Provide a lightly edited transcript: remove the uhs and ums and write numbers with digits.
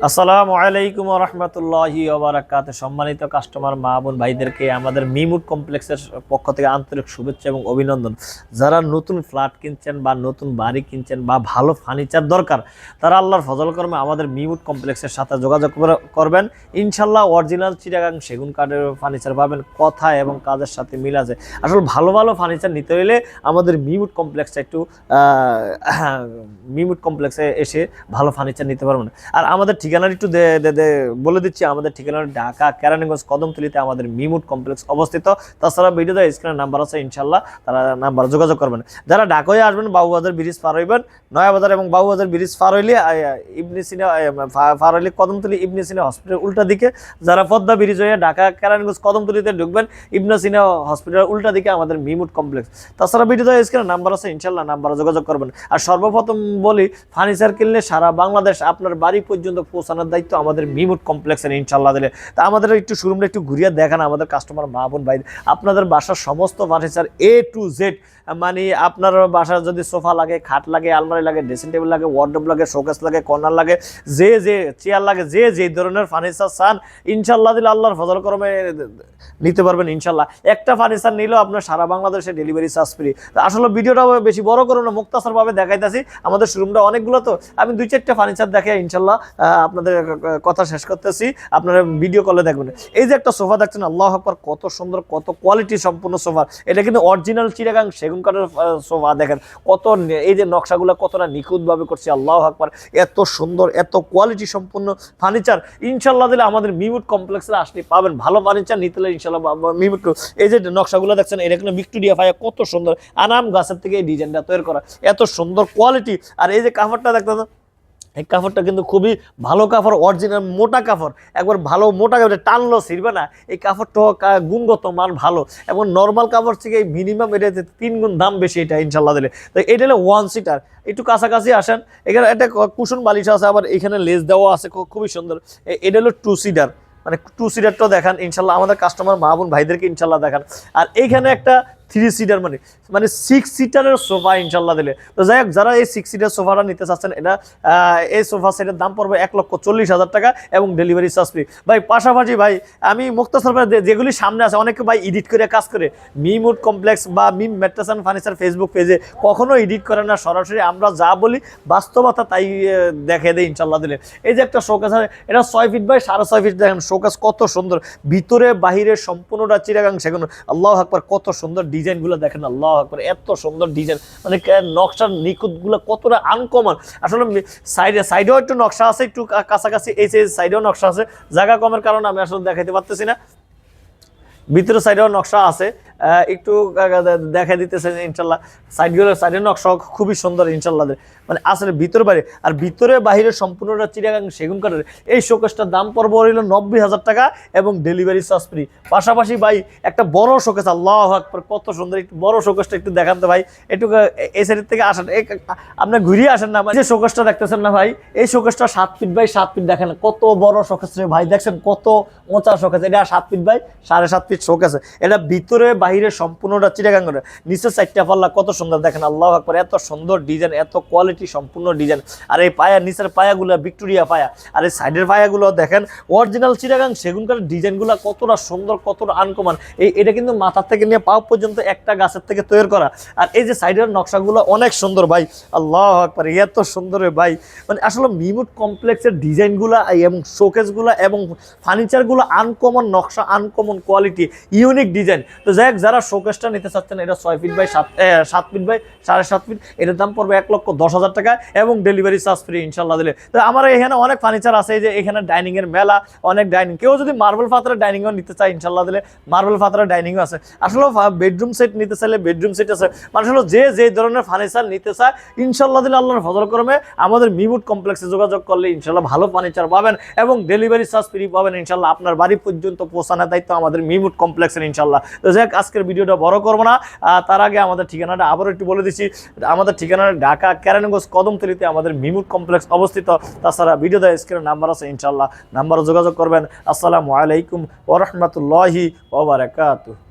আসসালামু আলাইকুম ওয়া রাহমাতুল্লাহি ওয়া বারাকাতুহু। সম্মানিত কাস্টমার মা বোন ভাইদেরকে আমাদের মিমুড কমপ্লেক্সের পক্ষ থেকে আন্তরিক শুভেচ্ছা এবং অভিনন্দন। যারা নতুন ফ্ল্যাট কিনছেন বা নতুন বাড়ি কিনছেন বা ভালো ফার্নিচার দরকার, তারা আল্লাহর ফজল কর্মে আমাদের মিমুড কমপ্লেক্সের সাথে যোগাযোগ করবেন। ইনশাল্লাহ অরিজিনাল চিটাগাং সেগুন কাঠের ফার্নিচার পাবেন, কথা এবং কাজের সাথে মিল আছে। আসলে ভালো ভালো ফার্নিচার নিতে হলে আমাদের মিমুড কমপ্লেক্সে মিমুড কমপ্লেক্সে এসে ভালো ফার্নিচার নিতে পারবেন। আর আমাদের ঠিকানা একটু বলে দিচ্ছি। আমাদের ঠিকানা ঢাকা কেরানীগঞ্জ কদমতলিতে আমাদের মিমুড কমপ্লেক্স অবস্থিত। তাছাড়া ভিডিওতে স্ক্রিনে নাম্বার আছে, ইনশাল্লাহ তারা নাম্বার যোগাযোগ করবেন। যারা ঢাকা হয়ে আসবেন, বাবুবাজার ব্রিজ পার হইবেন, নয়াবাজার এবং বাবুবাজার ব্রিজ পার হইলে ইবনে সিনা পার হইলে কদমতলি ইবনে সিনা হসপিটাল উল্টা দিকে। যারা পদ্মা ব্রিজ হয়ে ঢাকা কেরানীগঞ্জ কদমতলিতে ঢুকবেন, ইবনে সিনা হসপিটাল উল্টা দিকে আমাদের মিমুড কমপ্লেক্স। তাছাড়া ভিডিওতে স্ক্রিনে নাম্বার আছে, ইনশাল্লাহ নাম্বার যোগাযোগ করবেন। আর সর্বপ্রথম বলি, ফার্নিচার কিনলে সারা বাংলাদেশ আপনার বাড়ি পর্যন্ত পৌঁছানোর দায়িত্ব আমাদের মিমুড কমপ্লেক্সের, ইনশাল্লাহ দিলে। তা আমাদের একটু শোরুমটা একটু ঘুরিয়ে দেখান আমাদের কাস্টমার মা বোন ভাই। আপনাদের বাসার সমস্ত ফার্নিচার A to Z, মানে আপনার বাসার যদি সোফা লাগে, খাট লাগে, আলমারি লাগে, ড্রেসিং টেবিল লাগে, ওয়ার্ডরোব লাগে, শোকেস লাগে, কর্নার লাগে, যে চেয়ার লাগে, যে ধরনের ফার্নিচার চান, ইনশাল্লাহ দিলে আল্লাহর ফজল করমে নিতে পারবেন। ইনশাল্লাহ একটা ফার্নিচার নিলেও আপনার সারা বাংলাদেশে ডেলিভারি চার্জ ফ্রি। আসলে ভিডিওটা বেশি বড় করো না, মুক্তাসরভাবে দেখাইতেছি। আমাদের শোরুমটা অনেকগুলো, তো আমি 2-4টা ফার্নিচার দেখে ইনশাল্লাহ আপনাদের কথা শেষ করতেছি, আপনারা ভিডিও কলে দেখবেন। এই যে একটা সোফা দেখছেন, আল্লাহু আকবার, কত সুন্দর, কত কোয়ালিটি সম্পূর্ণ সোফা। এটা কিন্তু অরিজিনাল চিটাগাং সেগুন কাঠের সোফা। দেখেন কত, এই যে নকশাগুলো কতটা নিখুঁতভাবে করছে, আল্লাহু আকবার, এত সুন্দর, এত কোয়ালিটি সম্পূর্ণ ফার্নিচার। ইনশাল্লাহ দিলে আমাদের মিমুড কমপ্লেক্সে আসলে পাবেন ভালো ফার্নিচার নিতে হলে ইনশাল্লাহ মিমুড। এই যে নকশাগুলো দেখছেন, এটা কিন্তু ভিক্টোরিয়া ফায়া, কত সুন্দর আনাম গাছের থেকে এই ডিজাইনটা তৈরি করা, এত সুন্দর কোয়ালিটি। আর এই যে কাপড়টা দেখতেন, এই কাপড়টা কিন্তু খুবই ভালো কাপড়, অরিজিনাল মোটা কাপড়, একবার ভালো মোটা কাপড়, টানলো ছিড়বে না। এই কাপড়টা গুণগত মান ভালো, এবং নর্মাল কাপড় থেকে মিনিমাম এটা 3 গুণ দাম বেশি এটা, ইনশাল্লাহ দিলে। তো এটা হলো 1 সিটার। একটু কাছাকাছি আসেন, এখানে একটা কুশন বালিশ আছে, আবার এখানে লেস দেওয়া আছে, খুবই সুন্দর। এটা হলো 2 সিটার, মানে 2 সিটারটাও দেখান ইনশাল্লাহ আমাদের কাস্টমার মা বোন ভাইদেরকে ইনশাল্লাহ দেখান। আর এইখানে একটা 3 সিটার, মানে 6 সিটারের সোফা ইনশাল্লাহ দিলে। তো যাই হোক, যারা এই 6 সিটার সোফাটা নিতে চাচ্ছেন, এটা এই সোফা সেটের দাম পড়বে 1,40,000 টাকা এবং ডেলিভারি চার্জ ফ্রি। ভাই পাশাপাশি ভাই আমি মুক্তাসর ভাই যেগুলি সামনে আছে, অনেকে ভাই এডিট করে কাজ করে, মিমুড কমপ্লেক্স বা মিম ম্যাট্রেস অ্যান্ড ফার্নিচার ফেসবুক পেজে কখনো এডিট করে না, সরাসরি আমরা যা বলি বাস্তবতা তাই দেখে দেয় ইনশাল্লাহ দিলে। এই যে একটা শোকেস আছে, এটা 6 ফিট বাই 6.5 ফিট, দেখেন শোকেস কত সুন্দর, ভিতরে বাহিরে সম্পূর্ণটা চিটাগাং সেগুন। আল্লাহু আকবার, কত সুন্দর ডিজাইনগুলো দেখেন, আল্লাহু আকবার, এত সুন্দর ডিজাইন, মানে নকশার নিখুঁতগুলো কতটা আনকমন। আসলে সাইডেও একটু নকশা আছে, একটু কাছাকাছি এই সাইডেও নকশা আছে, জায়গা কমের কারণে আমি আসলে দেখাইতে পারতেছি না। ভিতরে সাইডেও নকশা আছে, একটু দেখা দিতেছে ইনশাল্লাহ। সাইডের নকশা খুবই সুন্দর ইনশাল্লাহ, মানে আসলে ভিতরে বাইরে। আর ভিতরে বাহিরে সম্পূর্ণটা চিটাগাং সেগুন কাঠের। এই শোকেসটার দাম পড়বে হইল 90,000 টাকা এবং ডেলিভারি চার্জ ফ্রি। পাশাপাশি ভাই একটা বড় শোকেস, আল্লাহু আকবার, কত সুন্দর, একটু বড় শোকেসটা একটু দেখান তো ভাই। একটু এই সাইডের থেকে আসেন, আপনি ঘুরিয়ে আসেন না। যে শোকেসটা দেখতেছেন না ভাই, এই শোকেসটা 7 ফিট বাই 7 ফিট, দেখেন কত বড় শোকেস রে ভাই, দেখছেন কত উঁচা শোকেস। এটা 7 ফিট বাই 7.5 ফিট শোকেস। এটা ভিতরে বাহিরে সম্পূর্ণটা চিটাগাং, নিচে 4টা পাল্লা, কত সুন্দর দেখেন, আল্লাহু আকবার, এত সুন্দর ডিজাইন, এত কোয়ালিটি সম্পূর্ণ ডিজাইন। আর এই পায়া, নিচের পায়াগুলো ভিক্টোরিয়া পায়া, আর এই সাইডের পায়াগুলো দেখেন অরিজিনাল চিটাগাং সেগুন কাঠের। ডিজাইনগুলো কতটা সুন্দর, কতটা আনকমন। এটা কিন্তু মাথা থেকে নিয়ে পাও পর্যন্ত একটা গাছের থেকে তৈরি করা। আর এই যে সাইডের নকশাগুলো অনেক সুন্দর ভাই, আল্লাহু আকবার, এত সুন্দর ভাই। মানে আসলে মিমুড কমপ্লেক্সের ডিজাইনগুলো এবং শোকেসগুলো এবং ফার্নিচারগুলো আনকমন নকশা, আনকমন কোয়ালিটি, ইউনিক ডিজাইন। তো যাই হোক, যারা শোকেসটা নিতে চাচ্ছেন, এটা 6 feet by 7 feet by 7.5 feet, এটার দাম পড়বে 1,10,000 টাকা এবং ডেলিভারি চার্জ ফ্রি ইনশাল্লাহ দিলে। তো আমার এখানে অনেক ফার্নিচার আছে, যে এখানে ডাইনিং এর মেলা, অনেক ডাইনিং। কেউ যদি মার্বেল পাথরের ডাইনিংও নিতে চায়, ইনশাল্লাহ দিলে মার্বেল পাথরের ডাইনিংও আছে। আসলে বেডরুম সেট নিতে চাইলে বেডরুম সেট আছে। মানে আসলে যে ধরনের ফার্নিচার নিতে চায়, ইনশাল্লাহ দিলে আল্লাহর ফজল করমে আমাদের মিমুড কমপ্লেক্সে যোগাযোগ করলে ইনশাল্লাহ ভালো ফার্নিচার পাবেন এবং ডেলিভারি চার্জ ফ্রি পাবেন ইনশাল্লাহ। আপনার বাড়ি পর্যন্ত পৌঁছানোর দায়িত্ব আমাদের মিমুড কমপ্লেক্সের ইনশাল্লাহ। তো যাই হোক, আজকের ভিডিওটা বড় করবো না, তার আগে আমাদের ঠিকানাটা আবারও একটু বলে দিচ্ছি। আমাদের ঠিকানাটা ঢাকা কেরানীগঞ্জ কদমতলিতে আমাদের মিমুড কমপ্লেক্স অবস্থিত। তাছাড়া ভিডিওতে স্ক্রিনে নাম্বার আছে, ইনশাল্লাহ নাম্বারে যোগাযোগ করবেন। আসসালামু আলাইকুম ওয়া রাহমাতুল্লাহি ওয়া বারাকাতুহু।